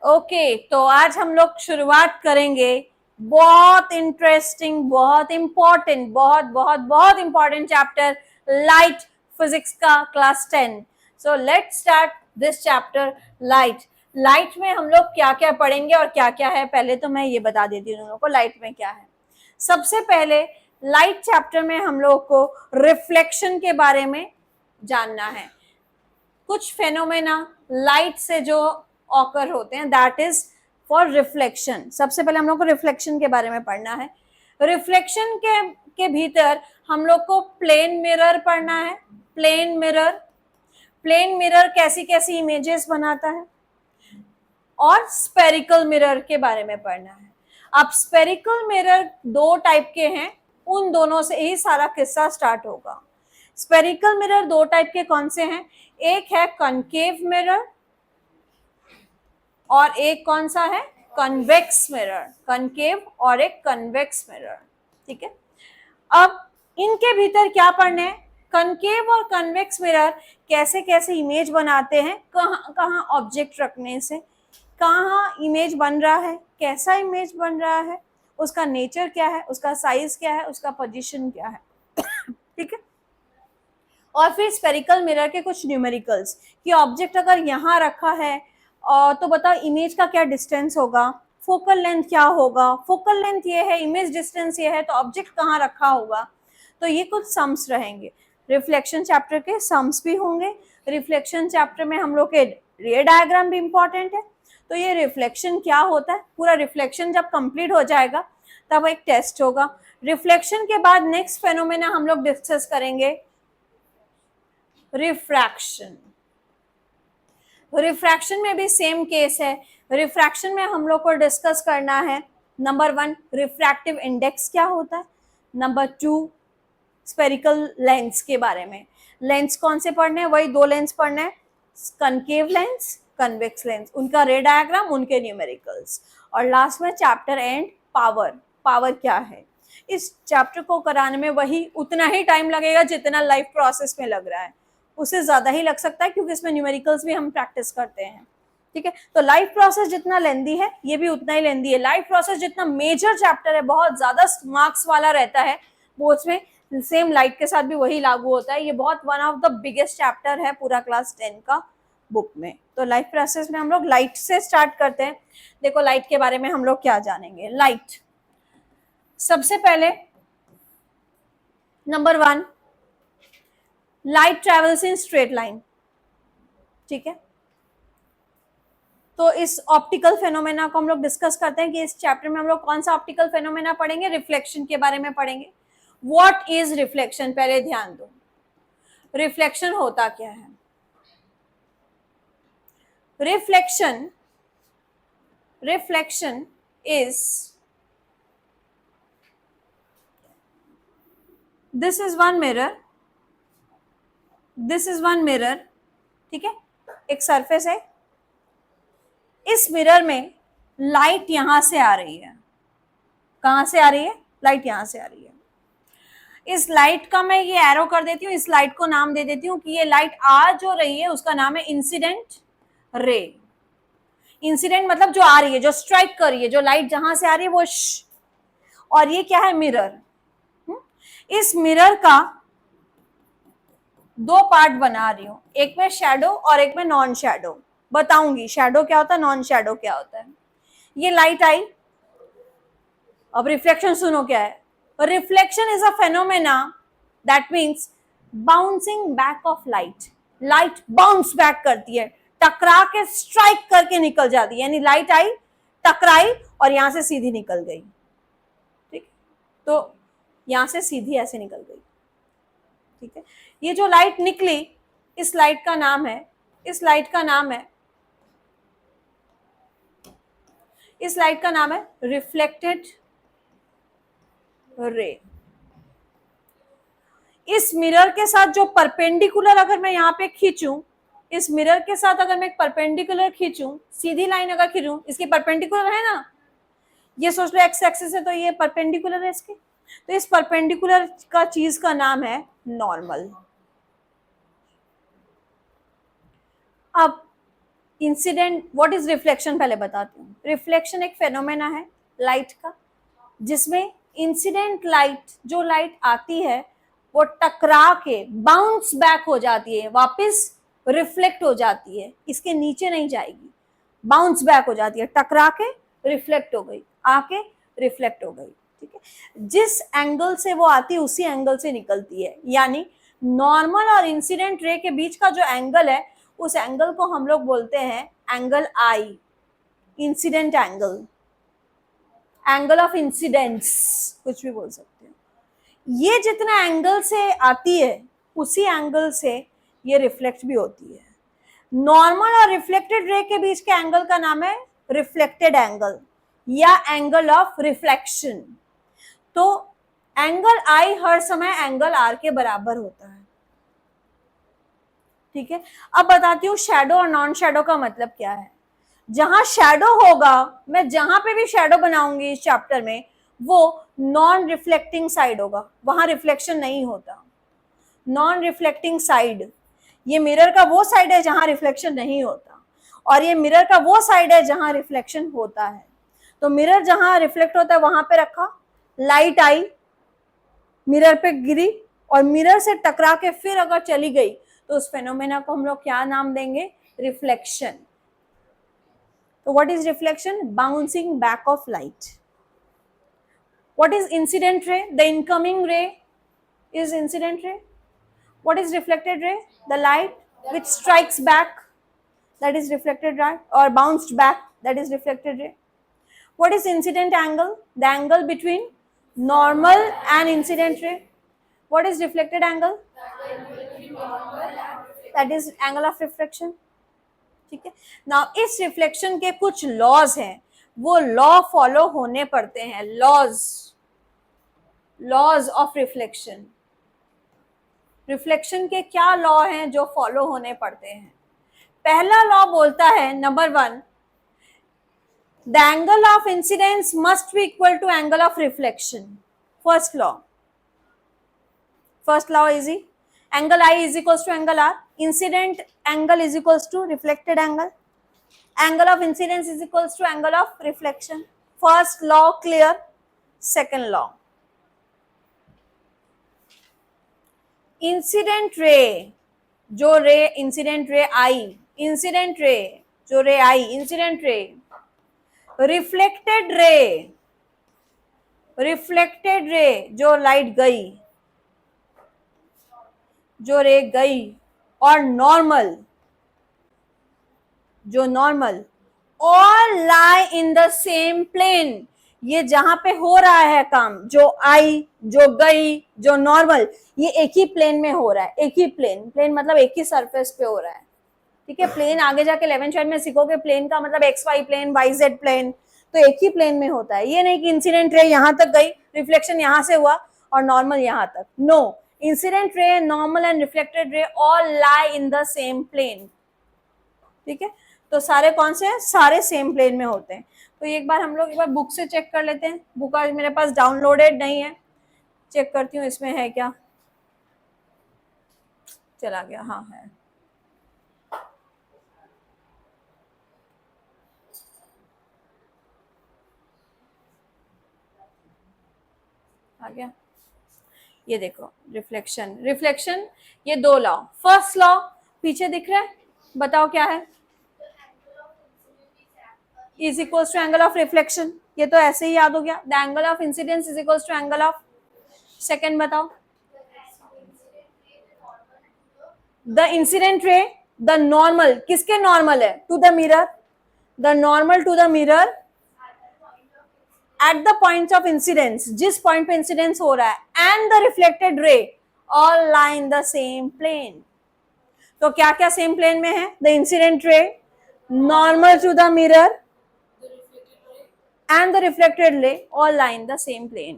Okay, तो आज हम लोग शुरुआत करेंगे बहुत इंटरेस्टिंग, बहुत इंपॉर्टेंट, बहुत बहुत बहुत इंपॉर्टेंट चैप्टर लाइट फिजिक्स का, class 10। So let's start this chapter light. Light में हम लोग क्या क्या पढ़ेंगे और क्या क्या है, पहले तो मैं ये बता देती हूँ लोगों को लाइट में क्या है। सबसे पहले लाइट चैप्टर में हम लोग को रिफ्लेक्शन के बारे में जानना है। कुछ फेनोमेना लाइट से जो ऑकर होते हैं, दैट इज फॉर रिफ्लेक्शन। सबसे पहले हम लोग को रिफ्लेक्शन के बारे में पढ़ना है। रिफ्लेक्शन के भीतर हम लोग को प्लेन मिरर पढ़ना है। प्लेन मिरर कैसी कैसी इमेजेस बनाता है, और स्पेरिकल मिरर के बारे में पढ़ना है। अब स्पेरिकल मिरर दो टाइप के हैं, उन दोनों से ही सारा किस्सा स्टार्ट होगा। स्पेरिकल मिरर दो टाइप के कौन से हैं? एक है कनकेव मिरर और एक कौन सा है? Convex mirror. कनकेव और एक कन्वेक्स मिरर, ठीक है। अब इनके भीतर क्या पढ़ने हैं? कनकेव और कन्वेक्स मिरर कैसे कैसे इमेज बनाते हैं, कहाँ कहाँ ऑब्जेक्ट रखने से कहाँ इमेज बन रहा है, कैसा इमेज बन रहा है, उसका नेचर क्या है, उसका साइज क्या है, उसका पोजीशन क्या है, ठीक है। और फिर स्पेरिकल मिरर के कुछ न्यूमेरिकल्स कि ऑब्जेक्ट अगर यहाँ रखा है तो बताओ इमेज का क्या डिस्टेंस होगा, फोकल लेंथ क्या होगा, फोकल लेंथ ये है, इमेज डिस्टेंस ये है, तो ऑब्जेक्ट कहाँ रखा होगा। तो ये कुछ सम्स रहेंगे। रिफ्लेक्शन चैप्टर के सम्स भी होंगे। रिफ्लेक्शन चैप्टर में हम लोग के रे डायग्राम भी इंपॉर्टेंट है। तो ये रिफ्लेक्शन क्या होता है, पूरा रिफ्लेक्शन जब कंप्लीट हो जाएगा तब एक टेस्ट होगा। रिफ्लेक्शन के बाद नेक्स्ट फेनोमेना हम लोग डिस्कस करेंगे रिफ्रैक्शन। रिफ्रैक्शन में भी सेम केस है। रिफ्रैक्शन में हम लोग को डिस्कस करना है नंबर 1 रिफ्रैक्टिव इंडेक्स क्या होता है, नंबर 2 स्पेरिकल लेंस के बारे में। लेंस कौन से पढ़ने हैं? वही दो लेंस पढ़ने हैं, कनकेव लेंस, कन्वेक्स लेंस, उनका रे डायग्राम, उनके न्यूमेरिकल्स, और लास्ट में चैप्टर एंड पावर। पावर क्या है? इस चैप्टर को कराने में वही उतना ही टाइम लगेगा जितना लाइफ प्रोसेस में लग रहा है, उससे ज्यादा ही लग सकता है क्योंकि इसमें न्यूमेरिकल्स भी हम प्रैक्टिस करते हैं, ठीक है। तो लाइफ प्रोसेस जितना लेंदी है ये भी उतना ही लेंदी है। लाइफ प्रोसेस जितना मेजर चैप्टर है, बहुत ज्यादा मार्क्स वाला रहता है, वो उसमें सेम लाइट के साथ भी वही लागू होता है। ये बहुत one of the biggest chapter है पूरा क्लास 10 का बुक में। तो लाइफ प्रोसेस में हम लोग लाइट से स्टार्ट करते हैं। देखो लाइट के बारे में हम लोग क्या जानेंगे। लाइट सबसे पहले number 1 light travels in straight line, ठीक है। तो इस ऑप्टिकल फेनोमेना को हम लोग डिस्कस करते हैं कि इस चैप्टर में हम लोग कौन सा ऑप्टिकल फेनोमेना पढ़ेंगे, रिफ्लेक्शन के बारे में पढ़ेंगे। व्हाट इज रिफ्लेक्शन, पहले ध्यान दो, रिफ्लेक्शन होता क्या है। Reflection is this is one mirror, this is one mirror, ठीक है। एक सरफेस है, इस मिरर में लाइट यहां से आ रही है। कहां से आ रही है? लाइट यहां से आ रही है। इस लाइट का मैं ये एरो कर देती हूँ, इस लाइट को नाम दे देती हूँ कि ये लाइट आ जो रही है उसका नाम है इंसिडेंट रे। इंसिडेंट मतलब जो आ रही है, जो स्ट्राइक कर रही है, जो लाइट जहां से आ रही है वो और ये क्या है? मिरर। इस मिरर का दो पार्ट बना रही हूं, एक में शैडो और एक में नॉन शैडो। बताऊंगी शैडो क्या होता है, नॉन शैडो क्या होता है। ये लाइट आई, अब रिफ्लेक्शन सुनो क्या है। Reflection is a phenomena that means bouncing back of light. Light bounce back करती है, टकरा के स्ट्राइक करके निकल जाती है, यानी लाइट आई, टकराई और यहां से सीधी निकल गई, ठीक। तो यहां से सीधी ऐसे निकल गई, ठीक है। ये जो लाइट निकली, इस लाइट का नाम है, इस लाइट का नाम है, इस लाइट का नाम है रिफ्लेक्टेड रे। इस मिरर के साथ जो परपेंडिकुलर अगर मैं यहाँ पे खींचूं, इस मिरर के साथ अगर मैं एक परपेंडिकुलर खींचूं, सीधी लाइन अगर खींचूं, इसकी परपेंडिकुलर है ना, ये सोच लो एक्स एक्सिस है तो ये परपेंडिकुलर है इसके, तो इस परपेंडिकुलर का चीज का नाम है नॉर्मल। अब इंसिडेंट, व्हाट इज रिफ्लेक्शन पहले बताती हूँ। रिफ्लेक्शन एक फेनोमेना है लाइट का, जिसमें इंसिडेंट लाइट, जो लाइट आती है वो टकरा के बाउंस बैक हो जाती है, वापस रिफ्लेक्ट हो जाती है, इसके नीचे नहीं जाएगी, बाउंस बैक हो जाती है, टकरा के रिफ्लेक्ट हो गई, आके रिफ्लेक्ट हो गई, ठीक है। जिस एंगल से वो आती है उसी एंगल से निकलती है, यानी नॉर्मल और इंसिडेंट रे के बीच का जो एंगल है उस एंगल को हम लोग बोलते हैं angle I, incident angle, angle of incidence, कुछ भी बोल सकते हो। ये जितना एंगल से आती है उसी एंगल से ये रिफ्लेक्ट भी होती है। नॉर्मल और रिफ्लेक्टेड रे के बीच के एंगल का नाम है रिफ्लेक्टेड एंगल या एंगल ऑफ रिफ्लेक्शन। तो एंगल आई हर समय एंगल आर के बराबर होता है, ठीक है। अब बताती हूँ शैडो और नॉन शैडो का मतलब क्या है। जहां शैडो होगा, मैं जहां पे भी शैडो बनाऊंगी इस चैप्टर में, वो नॉन रिफ्लेक्टिंग साइड होगा, वहां रिफ्लेक्शन नहीं होता। नॉन रिफ्लेक्टिंग साइड, ये मिरर का वो साइड है जहां रिफ्लेक्शन नहीं होता, और ये मिरर का वो साइड है जहां रिफ्लेक्शन होता है। तो मिरर जहां रिफ्लेक्ट होता है वहां पे रखा, लाइट आई, मिरर पे गिरी और मिरर से टकरा के फिर अगर चली गई तो उस फेनोमेना को हम लोग क्या नाम देंगे, रिफ्लेक्शन। तो what is reflection? Bouncing back of light. What is incident ray? The incoming ray is incident ray. What is reflected ray? The light which strikes back, that is reflected ray, or bounced back, that is reflected ray. What is incident angle? The angle between normal and incident ray. What is reflected angle? That is angle of reflection. ठीक है। Now इस reflection के कुछ laws हैं, वो law follow होने पड़ते हैं, लॉज ऑफ रिफ्लेक्शन। रिफ्लेक्शन के क्या लॉ हैं जो फॉलो होने पड़ते हैं? पहला लॉ बोलता है, number 1, the angle of incidence must be equal to angle of reflection. First law easy, angle I is equals to angle R, incident angle is equals to reflected angle, angle of incidence is equals to angle of reflection. First law clear. Second law, incident ray, जो ray incident ray आई, incident ray जो रे आई, incident ray, reflected ray जो light गई, जो रे गई, और normal, जो normal, all lie in the same plane. ये जहां पे हो रहा है काम, जो आई, जो गई, जो नॉर्मल, ये एक ही प्लेन में हो रहा है, एक ही प्लेन मतलब एक ही सरफेस पे हो रहा है, ठीक है। प्लेन आगे जाके 11th में सीखोगे, प्लेन का मतलब X Y plane, Y Z plane, तो एक ही प्लेन में होता है। ये नहीं कि इंसिडेंट रे यहां तक गई, रिफ्लेक्शन यहां से हुआ और नॉर्मल यहां तक, no, incident ray, normal and reflected ray all lie in the same plane, ठीक है। तो सारे कौन से हैं? सारे सेम प्लेन में होते हैं। तो एक बार हम लोग एक बार बुक से चेक कर लेते हैं। बुक आज मेरे पास डाउनलोडेड नहीं है, चेक करती हूँ इसमें है क्या। चला गया, हाँ है। आ गया, ये देखो रिफ्लेक्शन, ये दो लॉ। फर्स्ट लॉ पीछे दिख रहा है, बताओ क्या है? Is equals to angle of reflection, ये तो ऐसे ही याद हो गया। The angle of incidence is equals to angle of, second बताओ, the incident ray, the normal, किसके नॉर्मल है? To the mirror, the normal to the mirror at the point of incidence, जिस पॉइंट पे इंसिडेंस हो रहा है, and the reflected ray all lie in the same plane. तो क्या क्या सेम प्लेन में है? The incident ray, normal to the mirror and the reflected ray all lie in the same plane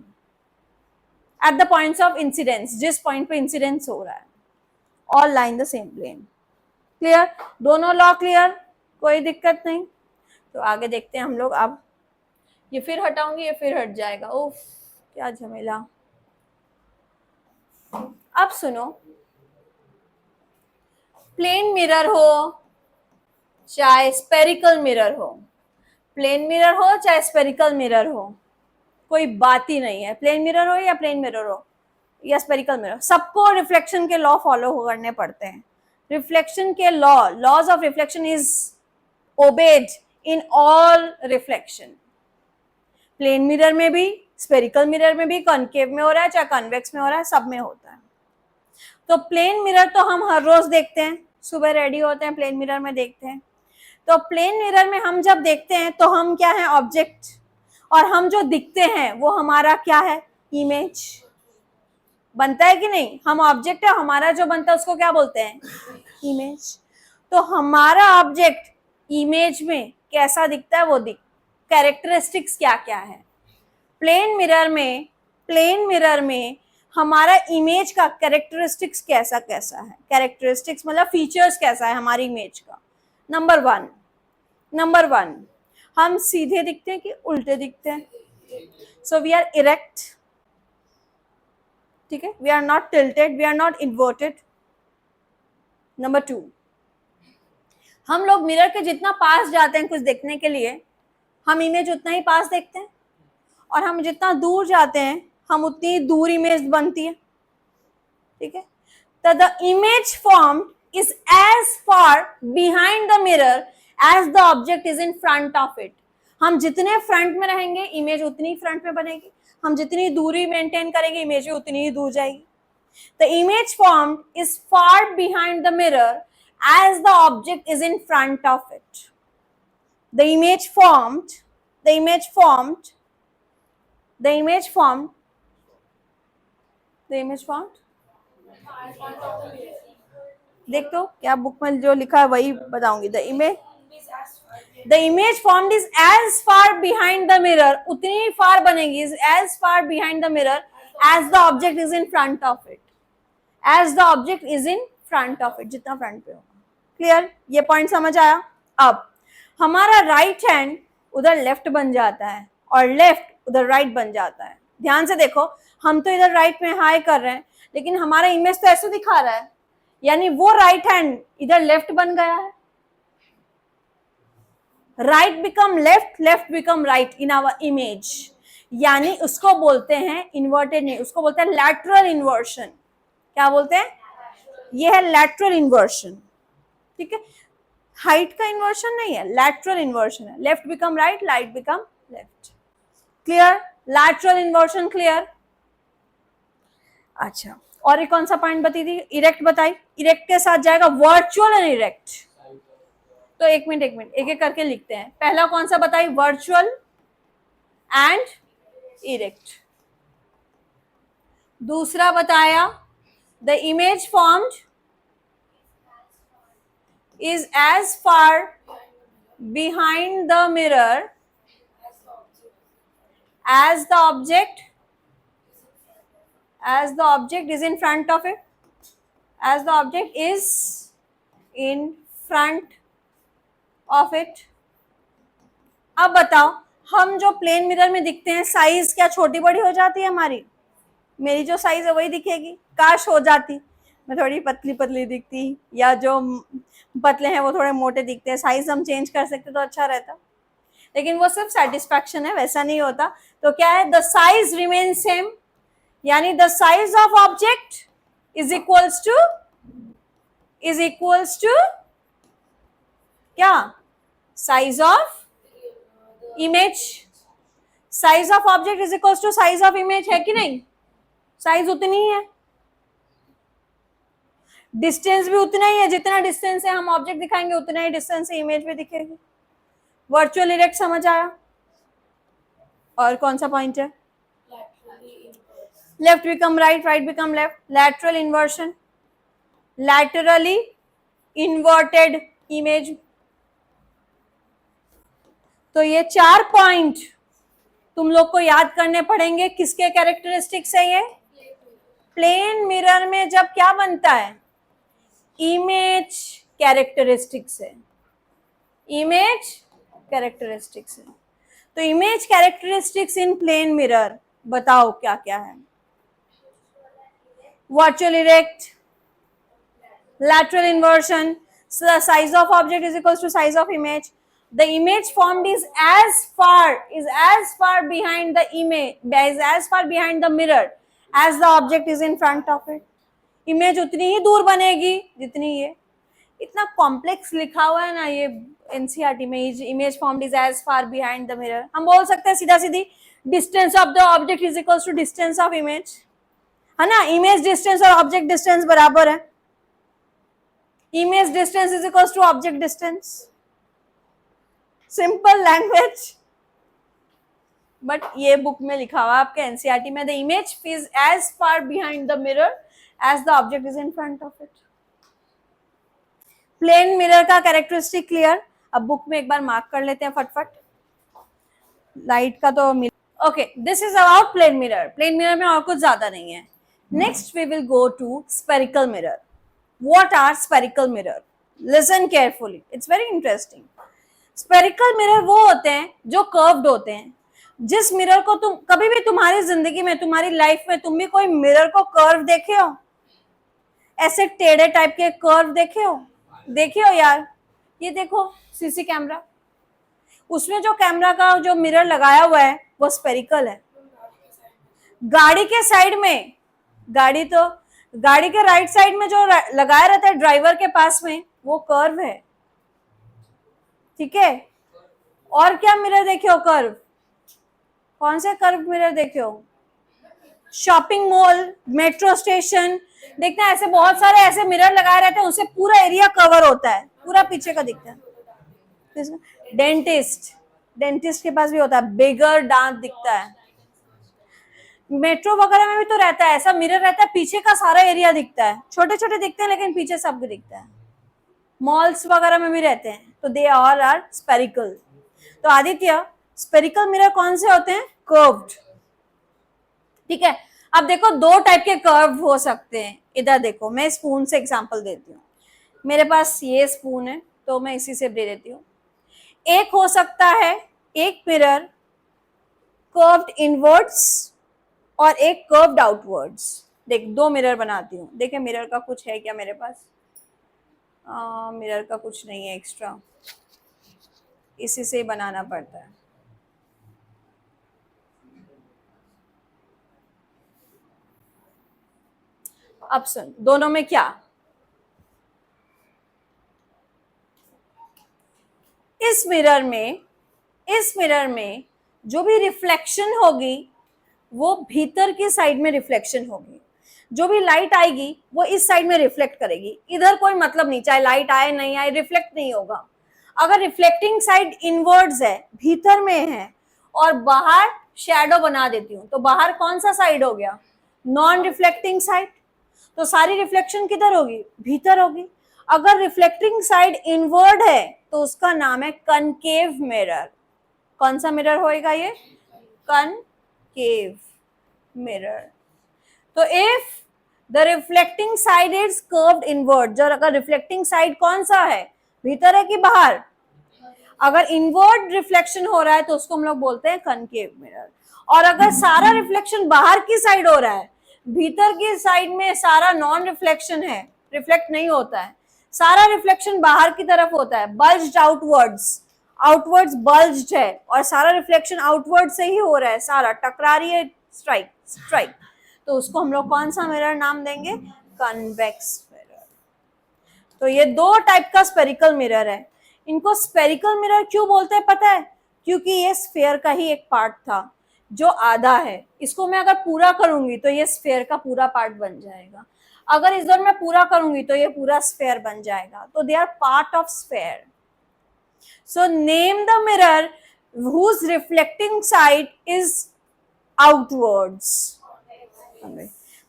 at the points of incidence, जिस पॉइंट पे incidence हो रहा है, all lie in the same plane। Clear? दोनों law clear, कोई दिक्कत नहीं। तो आगे देखते हैं हम लोग। अब ये फिर हटाऊंगी, ये फिर हट जाएगा, उफ क्या झमेला। अब सुनो, प्लेन मिरर हो चाहे स्पेरिकल मिरर हो, प्लेन मिरर हो चाहे स्पेरिकल मिरर हो, कोई बात ही नहीं है, प्लेन मिरर हो या प्लेन मिरर हो या स्पेरिकल मिरर, सबको रिफ्लेक्शन के लॉ फॉलो करने पड़ते हैं। रिफ्लेक्शन के laws of reflection is obeyed in all reflection, plane mirror में भी, स्पेरिकल मिरर में भी, कॉनकेव में हो रहा है चाहे कॉन्वेक्स में हो रहा है, सब में होता है। तो प्लेन मिरर तो हम हर रोज देखते हैं, सुबह रेडी होते हैं प्लेन मिरर में देखते हैं। तो प्लेन मिरर में हम जब देखते हैं तो हम क्या है, ऑब्जेक्ट, और हम जो दिखते हैं वो हमारा क्या है, इमेज बनता है कि नहीं, हम ऑब्जेक्ट है, हमारा जो बनता है उसको क्या बोलते हैं, इमेज। तो हमारा ऑब्जेक्ट इमेज में कैसा दिखता है वो कैरेक्टरिस्टिक्स क्या क्या है। प्लेन मिरर में हमारा इमेज का कैरेक्टरिस्टिक्स कैसा कैसा है, कैरेक्टरिस्टिक्स मतलब फीचर्स कैसा है हमारी इमेज का। नंबर वन, हम सीधे दिखते हैं कि उल्टे दिखते हैं, सो वी आर इरेक्ट, ठीक है, we are not tilted, we are not inverted. Number two, हम लोग मिरर के जितना पास जाते हैं कुछ देखने के लिए, हम इमेज उतना ही पास देखते हैं, और हम जितना दूर जाते हैं हम उतनी दूर इमेज बनती है, ठीक है। तो the image formed is as far behind the mirror as the object is in front of it. हम जितने फ्रंट में रहेंगे इमेज उतनी फ्रंट में बनेगी, हम जितनी दूरी मेंटेन करेंगे इमेज उतनी ही दूर जाएगी। The image formed is far behind the mirror as the object is in front of it. The image formed देख तो क्या बुक में जो लिखा है वही बताऊंगी। The image formed is as far behind the mirror, उतनी ही फार बनेगी, is as far behind the mirror as the object is in front of it, as the object is in front of it, जितना front पे होगा। Clear, ये point समझ आया। अब हमारा राइट हैंड उधर लेफ्ट बन जाता है और लेफ्ट उधर राइट बन जाता है। ध्यान से देखो, हम तो इधर राइट में हाई कर रहे हैं लेकिन हमारा इमेज तो ऐसे दिखा रहा है, यानी वो राइट हैंड इधर लेफ्ट बन गया है। Right become left, left become right in our image, यानी उसको बोलते हैं इन्वर्टेड नहीं, उसको बोलते हैं लैटरल इन्वर्शन। क्या बोलते हैं, ये है लैटरल इन्वर्शन, ठीक है। हाइट का इन्वर्शन नहीं है, लैटरल इन्वर्शन है, left become right, right become left. Clear, lateral inversion clear. अच्छा, और एक कौन सा पॉइंट बताई थी, इरेक्ट बताई, इरेक्ट के साथ जाएगा वर्चुअल और इरेक्ट। तो एक मिनट एक एक करके लिखते हैं। पहला कौन सा बताई, वर्चुअल एंड इरेक्ट। दूसरा बताया the image formed is as far behind the mirror as the object is in front of it, as the object is in front of it। अब बताओ, हम जो प्लेन मिरर में दिखते हैं साइज क्या छोटी बड़ी हो जाती है हमारी, मेरी जो साइज है वही दिखेगी, काश हो जाती, मैं थोड़ी पतली पतली दिखती, या जो पतले हैं वो थोड़े मोटे दिखते हैं, साइज हम चेंज कर सकते तो अच्छा रहता, लेकिन वो सिर्फ सेटिस्फैक्शन है, वैसा नहीं होता। तो क्या है, द साइज रिमेन सेम, यानी the size of object is equals to क्या, size of image. Size of object is equals to size of image, है कि नहीं, साइज उतनी ही है, डिस्टेंस भी उतना ही है, जितना डिस्टेंस है हम ऑब्जेक्ट दिखाएंगे उतना ही डिस्टेंस है इमेज भी दिखेगी। वर्चुअल इरेक्ट समझ आया। और कौन सा पॉइंट है, left become right, right become left, lateral inversion, laterally inverted image. तो ये 4 पॉइंट तुम लोग को याद करने पड़ेंगे। किसके कैरेक्टरिस्टिक्स है ये, प्लेन मिरर में जब क्या बनता है, इमेज कैरेक्टरिस्टिक्स है, इमेज कैरेक्टरिस्टिक्स है। तो image characteristics in plane mirror बताओ क्या क्या है, virtual erect, lateral inversion, So the size of object is equals to size of image. The image formed is as far behind the image, is as far behind the mirror as the object is in front of it. Image उतनी ही दूर बनेगी जितनी ये, इतना complex लिखा हुआ है ना ये एनसीईआरटी में, image formed is as far behind the mirror. हम बोल सकते हैं सीधा सीधी distance of the object is equals to distance of image, है ना. इमेज डिस्टेंस और ऑब्जेक्ट डिस्टेंस बराबर है. Image distance is equals to object distance. Simple language. But ये बुक में लिखा हुआ आपके एनसीईआरटी में, the image is as far behind the mirror as the object is in front of it. Plane mirror का characteristic clear. अब book में एक बार मार्क कर लेते हैं फटफट. लाइट का तो okay, this is about plane mirror. Plane mirror में और कुछ ज्यादा नहीं है. Next we will go to spherical mirror. What are spherical mirror? Listen carefully, it's very interesting. Spherical mirror वो होते हैं जो कर्व्ड होते हैं. जिस मिरर को तुम कभी भी तुम्हारी जिंदगी में, तुम्हारी लाइफ में तुम भी कोई मिरर को कर्व देखे हो, ऐसे टेढ़े टाइप के कर्व देखे हो यार. ये देखो सीसी कैमरा, उसमें जो कैमरा का जो मिरर लगाया हुआ है वो स्फेरिकल है. गाड़ी के साइड में, गाड़ी के राइट साइड में जो लगाया रहता है ड्राइवर के पास में, वो कर्व है. ठीक है. और क्या मिरर देखे हो कर्व? कौन से कर्व मिरर देखे हो? शॉपिंग मॉल, मेट्रो स्टेशन, देखना ऐसे बहुत सारे ऐसे मिरर लगाए रहते हैं, उससे पूरा एरिया कवर होता है, पूरा पीछे का दिखता है. डेंटिस्ट के पास भी होता है, बिगर दांत दिखता है. मेट्रो वगैरह में भी तो रहता है, ऐसा मिरर रहता है, पीछे का सारा एरिया दिखता है. छोटे छोटे दिखते हैं लेकिन पीछे सब दिखता है. मॉल्स वगैरह में भी रहते हैं. तो दे ऑल आर स्फेरिकल. तो आदित्य, स्फेरिकल मिरर कौन से होते हैं? कर्व्ड. ठीक है. अब देखो दो टाइप के कर्व हो सकते हैं. इधर देखो, मैं स्पून से एग्जांपल देती हूँ. मेरे पास ये स्पून है तो मैं इसी से दे देती हूँ. एक हो सकता है एक मिरर कर्व्ड इनवर्ड्स और एक कर्व्ड आउटवर्ड्स. देख, दो मिरर बनाती हूँ. देखे मिरर का कुछ है क्या मेरे पास? मिरर का कुछ नहीं है एक्स्ट्रा, इसी से ही बनाना पड़ता है. अब सुन, दोनों में क्या, इस मिरर में जो भी रिफ्लेक्शन होगी वो भीतर की साइड में रिफ्लेक्शन होगी. जो भी लाइट आएगी वो इस साइड में रिफ्लेक्ट करेगी. इधर कोई मतलब नहीं, चाहे लाइट आए नहीं आए, रिफ्लेक्ट नहीं होगा. अगर रिफ्लेक्टिंग साइड इनवर्ड्स है, भीतर में है, और बाहर शैडो बना देती हूँ, तो बाहर कौन सा साइड हो गया? Non reflecting side. तो सारी रिफ्लेक्शन किधर होगी? भीतर होगी. अगर रिफ्लेक्टिंग साइड इनवर्ड है तो उसका नाम है कनकेव मिरर. कौन सा मिरर होएगा ये? Concave mirror. तो if the reflecting side is curved inward, जो अगर रिफ्लेक्टिंग साइड कौन सा है, भीतर है कि बाहर? अगर इनवर्ड रिफ्लेक्शन हो रहा है तो उसको हम लोग बोलते हैं कनकेव मिरर. और अगर सारा रिफ्लेक्शन बाहर की साइड हो रहा है, भीतर की साइड में सारा नॉन रिफ्लेक्शन है, रिफ्लेक्ट नहीं होता है, सारा रिफ्लेक्शन बाहर की तरफ होता है, बल्ज्ड आउटवर्ड्स बल्ज्ड है, और सारा रिफ्लेक्शन आउटवर्ड से ही हो रहा है, सारा टकरा रही है, स्ट्राइक, तो उसको हम लोग कौन सा मिरर नाम देंगे? Convex mirror. तो ये दो टाइप का स्फेरिकल मिरर है. इनको स्फेरिकल मिरर क्यों बोलते हैं पता है? क्योंकि ये स्फेयर का ही एक पार्ट था जो आधा है. इसको मैं अगर पूरा करूंगी तो ये स्फेयर का पूरा पार्ट बन जाएगा. अगर इधर मैं पूरा करूंगी तो ये पूरा स्फेयर बन जाएगा. तो they are part of sphere. So name the mirror whose reflecting side is outwards.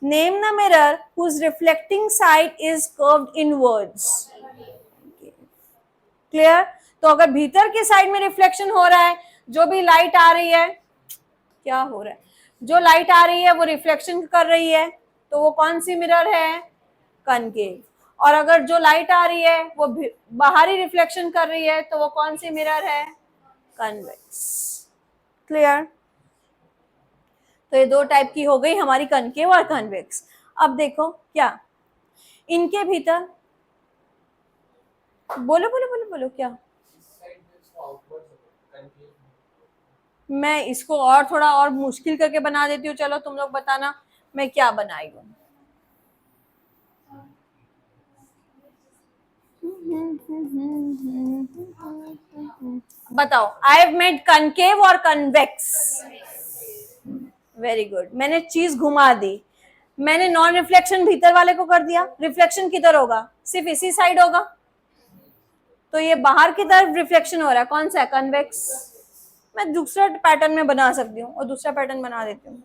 Name the mirror whose reflecting side is curved inwards. Clear? तो अगर भीतर की साइड में रिफ्लेक्शन हो रहा है, जो भी लाइट आ रही है, क्या हो रहा है, जो लाइट आ रही है वो रिफ्लेक्शन कर रही है, तो वो कौन सी मिरर है? कनकेव. और अगर जो लाइट आ रही है वो बाहरी रिफ्लेक्शन कर रही है, तो वो कौन सी मिरर है? कन्वेक्स. क्लियर? तो ये दो टाइप की हो गई हमारी, कनकेव और कन्वेक्स. अब देखो क्या इनके भीतर बोलो बोलो बोलो बोलो क्या। मैं इसको और थोड़ा और मुश्किल करके बना देती हूँ, चलो तुम लोग बताना मैं क्या बनाई हूँ। बताओ, आई हैव मेड कनकेव और कन्वेक्स। वेरी गुड, मैंने चीज घुमा दी। मैंने नॉन रिफ्लेक्शन भीतर वाले को कर दिया, रिफ्लेक्शन किधर होगा, सिर्फ इसी साइड होगा, तो ये बाहर की तरफ रिफ्लेक्शन हो रहा है, कौन सा है, कन्वेक्स। मैं दूसरा पैटर्न में बना सकती हूँ और दूसरा पैटर्न बना देती हूँ।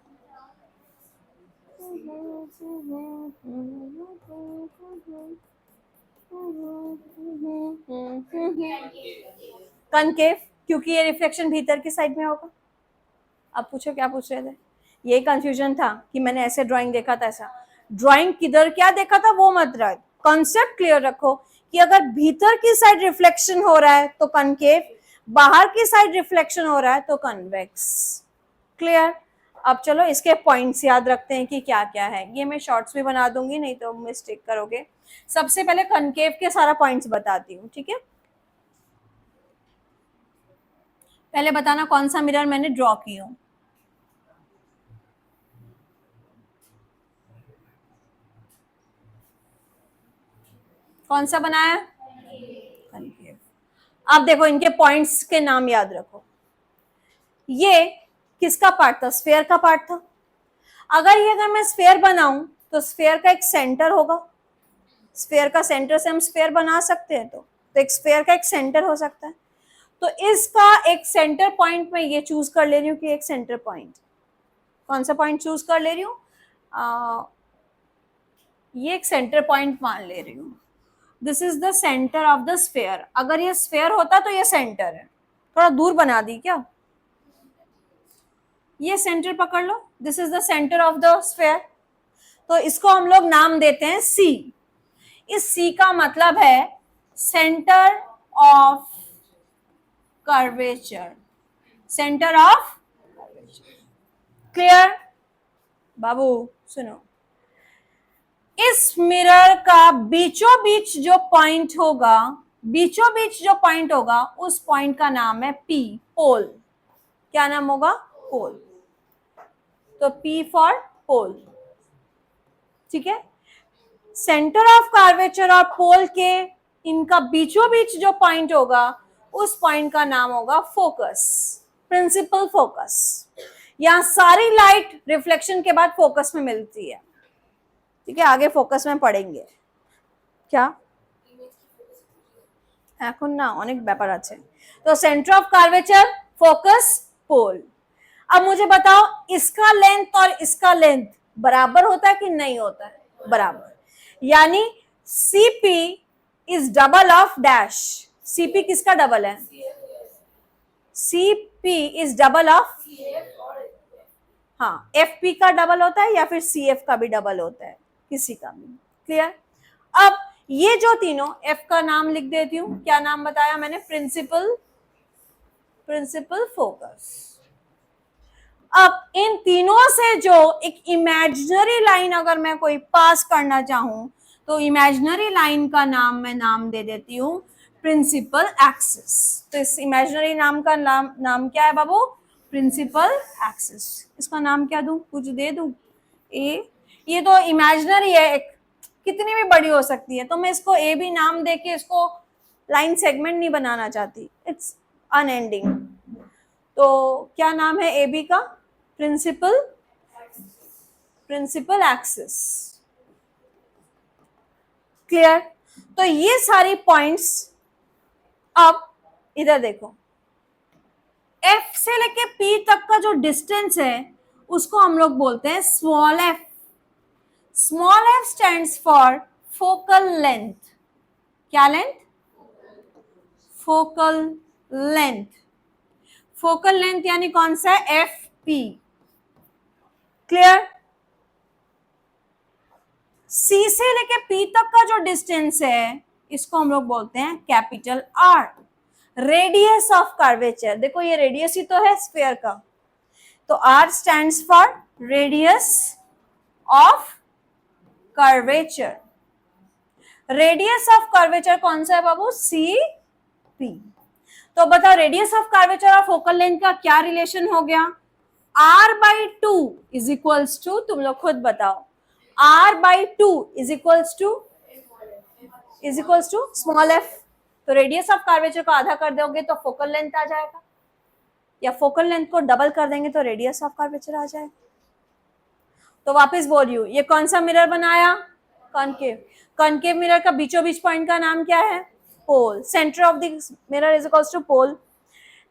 कनकेव, क्योंकि ये रिफ्लेक्शन भीतर की साइड में होगा। अब पूछो क्या पूछ रहे थे। ये कंफ्यूजन था कि मैंने ऐसे ड्राइंग देखा था, ऐसा ड्राइंग किधर क्या देखा था वो मत रहा, कॉन्सेप्ट क्लियर रखो कि अगर भीतर की साइड रिफ्लेक्शन हो रहा है तो कनकेव, बाहर की साइड रिफ्लेक्शन हो रहा है तो कन्वेक्स। क्लियर। अब चलो इसके पॉइंट्स याद रखते हैं कि क्या क्या है। ये मैं शॉर्ट्स भी बना दूंगी, नहीं तो मिस्टेक करोगे। सबसे पहले कनकेव के सारा पॉइंट्स बताती हूँ, ठीक है। पहले बताना कौन सा मिरर मैंने ड्रॉ की हूँ। कौन सा बनाया, कनकेव। अब देखो इनके पॉइंट्स के नाम याद रखो। ये किसका पार्ट था, स्फेयर का पार्ट था। अगर मैं स्फेयर बनाऊं तो स्फेयर का एक सेंटर होगा, स्फेयर का सेंटर से हम स्फेयर बना सकते हैं, तो एक स्फेयर का एक सेंटर हो सकता है। तो इसका एक सेंटर पॉइंट में ये चूज कर ले रही हूँ कि एक सेंटर पॉइंट, कौन सा पॉइंट चूज कर ले रही हूँ, ये एक सेंटर पॉइंट मान ले रही हूँ। This is the centre of the sphere. अगर ये स्फेयर होता तो ये सेंटर है, थोड़ा दूर बना दी क्या, ये सेंटर पकड़ लो, this is the centre of the sphere. तो इसको हम लोग नाम देते हैं सी। इस सी का मतलब है centre of curvature, centre of curvature. Clear. बाबू सुनो, इस मिरर का बीचों बीच जो पॉइंट होगा, बीचों बीच जो पॉइंट होगा उस पॉइंट का नाम है पी, पोल। क्या नाम होगा, पोल। तो पी फॉर पोल, ठीक है। सेंटर ऑफ कर्वेचर और पोल के इनका बीचों बीच जो पॉइंट होगा उस पॉइंट का नाम होगा फोकस, प्रिंसिपल फोकस। यहां सारी लाइट रिफ्लेक्शन के बाद फोकस में मिलती है, ठीक है। आगे फोकस में पढ़ेंगे क्या, এখন না অনেক ব্যাপার আছে। तो सेंटर ऑफ कर्वेचर, फोकस, पोल। अब मुझे बताओ इसका लेंथ और इसका लेंथ बराबर होता है कि नहीं होता है, बराबर। यानी CP is double of dash. CP किसका डबल है, सीपी इज डबल ऑफ, हाँ एफ पी का डबल होता है या फिर सी एफ का भी डबल होता है, किसी का भी। क्लियर। अब ये जो तीनों, एफ का नाम लिख देती हूं, क्या नाम बताया मैंने, प्रिंसिपल, प्रिंसिपल फोकस। अब इन तीनों से जो एक इमेजिनरी लाइन अगर मैं कोई पास करना चाहूं तो इमेजिनरी लाइन का नाम मैं नाम दे देती हूं प्रिंसिपल एक्सिस। तो इस इमेजिनरी नाम का नाम क्या है बाबू, प्रिंसिपल एक्सिस। इसका नाम क्या दूं, कुछ दे दूं, ए। ये तो इमेजिनरी है, एक कितनी भी बड़ी हो सकती है, तो मैं इसको ए भी नाम देके इसको लाइन सेगमेंट नहीं बनाना चाहती, इट्स अनएंडिंग। तो क्या नाम है ए बी का, प्रिंसिपल, प्रिंसिपल एक्सिस। क्लियर। तो ये सारी पॉइंट्स। अब इधर देखो, एफ से लेके पी तक का जो डिस्टेंस है उसको हम लोग बोलते हैं small F. Small F stands for focal length. क्या length, focal length. Focal length यानी कौन सा है, एफ पी। क्लियर। सी से लेके पी तक का जो डिस्टेंस है इसको हम लोग बोलते हैं capital R, radius of curvature. देखो ये रेडियस ही तो है स्फीयर का, तो R stands for radius of curvature. Radius of curvature कौन सा है बाबू? C P. तो बताओ रेडियस ऑफ कर्वेचर और फोकल लेंथ का क्या रिलेशन हो गया? r/2 इज इक्वल्स टू, तुम लोग खुद बताओ, r/2 is equals to small f। तो रेडियस ऑफ कर्वेचर को आधा कर दोगे तो फोकल लेंथ आ जाएगा, या फोकल लेंथ को डबल कर देंगे तो रेडियस ऑफ कर्वेचर आ जाएगा। तो वापस बोल रही हूँ, ये कौन सा मिरर बनाया? कॉनकेव। कॉनकेव मिरर का बीचों बीच पॉइंट का नाम क्या है? Pole. Centre of the mirror is equals to pole.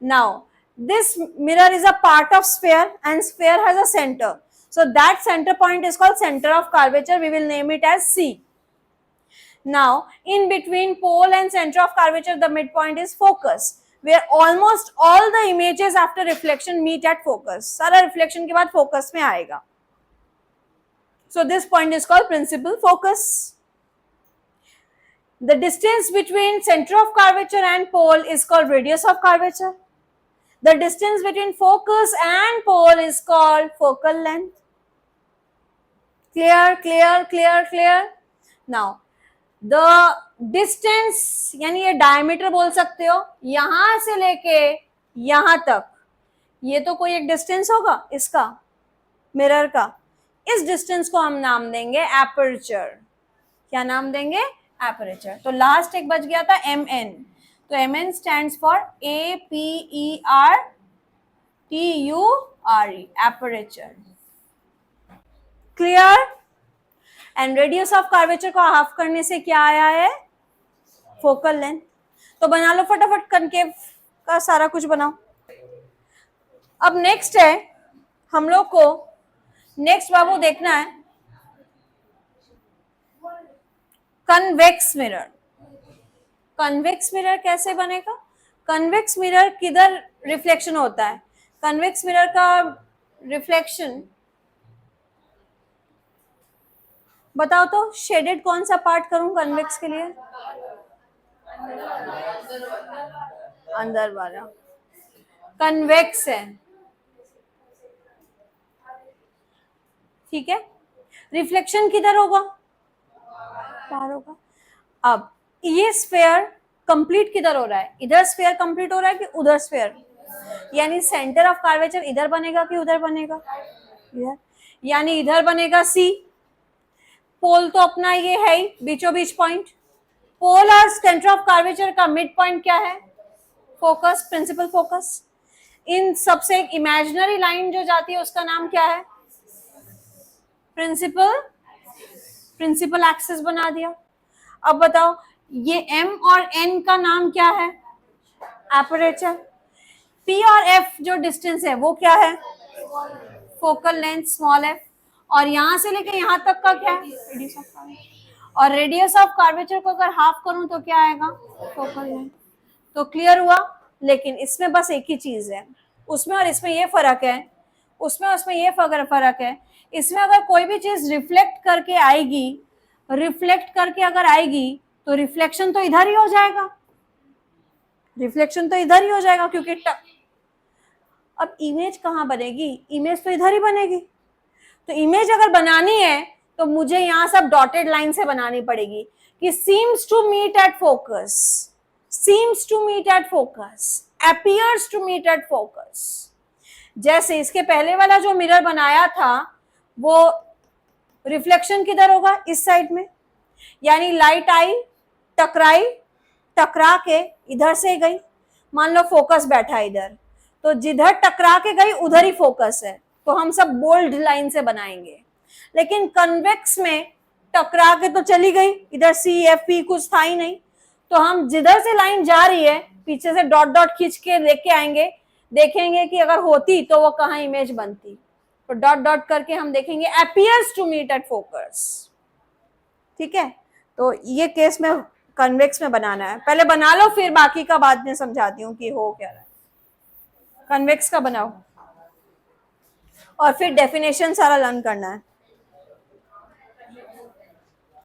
Now this mirror is a part of sphere and sphere has a center, so that center point is called center of curvature. We will name it as C. Now in between pole and center of curvature the midpoint is focus, where almost all the images after reflection meet at focus. सारा reflection के बाद focus में आएगा, so this point is called principal focus. The distance between center of curvature and pole is called radius of curvature. The distance between focus and pole is called focal length. Clear, clear, clear, clear. Now, the distance यानी ये diameter बोल सकते हो, यहां से लेके यहां तक, ये तो कोई एक distance होगा इसका, मिरर का। इस distance को हम नाम देंगे aperture। क्या नाम देंगे? aperture। तो लास्ट एक बच गया था mn, तो mn stands for aperture, aperture। Clear? And radius of curvature को हाफ करने से क्या आया है? Focal length. तो बना लो फटाफट, कनकेव का सारा कुछ बनाओ। अब नेक्स्ट है हम लोग को, नेक्स्ट बाबू देखना है कन्वेक्स मिरर। कन्वेक्स मिरर कैसे बनेगा? कन्वेक्स मिरर किधर रिफ्लेक्शन होता है? कन्वेक्स मिरर का रिफ्लेक्शन बताओ तो, शेडेड कौन सा पार्ट करूं कन्वेक्स के लिए? अंदर वाला कन्वेक्स है, ठीक है। रिफ्लेक्शन किधर होगा? बाहर होगा। अब ये स्फीयर कंप्लीट किधर हो रहा है? इधर स्फीयर कंप्लीट हो रहा है कि उधर स्फीयर? यानी सेंटर ऑफ कर्वेचर इधर बनेगा कि उधर बनेगा? इधर। यानी इधर बनेगा सी। पोल तो अपना ये है ही, बीचों बीच पॉइंट। पोल और सेंटर ऑफ कर्वेचर का मिड पॉइंट क्या है? Focus, principal focus. इन सबसे एक इमेजिनरी लाइन जो जाती है उसका नाम क्या है? प्रिंसिपल एक्सिस बना दिया। अब बताओ ये m और n का नाम क्या है? एपरेचर। p और f जो डिस्टेंस है वो क्या है? Focal length small f। और यहां से लेके यहां तक का क्या है? Radius of curvature. और रेडियस ऑफ कर्वेचर को अगर हाफ करूं तो क्या आएगा? Focal length. तो क्लियर हुआ? लेकिन इसमें बस एक ही चीज है, उसमें और इसमें ये फर्क है, उसमें ये फर्क है। इसमें अगर कोई भी चीज रिफ्लेक्ट करके आएगी, अगर आएगी तो रिफ्लेक्शन तो इधर ही हो जाएगा, क्योंकि अब इमेज कहाँ बनेगी? इमेज तो इधर ही बनेगी। तो इमेज अगर बनानी है तो मुझे यहां सब डॉटेड लाइन से बनानी पड़ेगी कि seems to meet at focus, appears to meet at focus। जैसे इसके पहले वाला जो मिरर बनाया था वो रिफ्लेक्शन किधर होगा? इस साइड में। यानी लाइट आई, टकरा के इधर से गई, मान लो फोकस बैठा इधर, तो जिधर टकरा के गई उधर ही फोकस है, तो हम सब बोल्ड लाइन से बनाएंगे। लेकिन कन्वेक्स में टकरा के तो चली गई, इधर सी एफ पी कुछ था ही नहीं, तो हम जिधर से लाइन जा रही है पीछे से डॉट डॉट खींच के लेके आएंगे, देखेंगे कि अगर होती तो वो कहाँ इमेज बनती। तो डॉट डॉट करके हम देखेंगे appears to meet at focus। ठीक है, तो ये केस में कन्वेक्स में बनाना है। पहले बना लो, फिर बाकी का बाद में समझाती हूँ कि हो क्या रहा है। कन्वेक्स का बनाओ और फिर डेफिनेशन सारा लर्न करना है।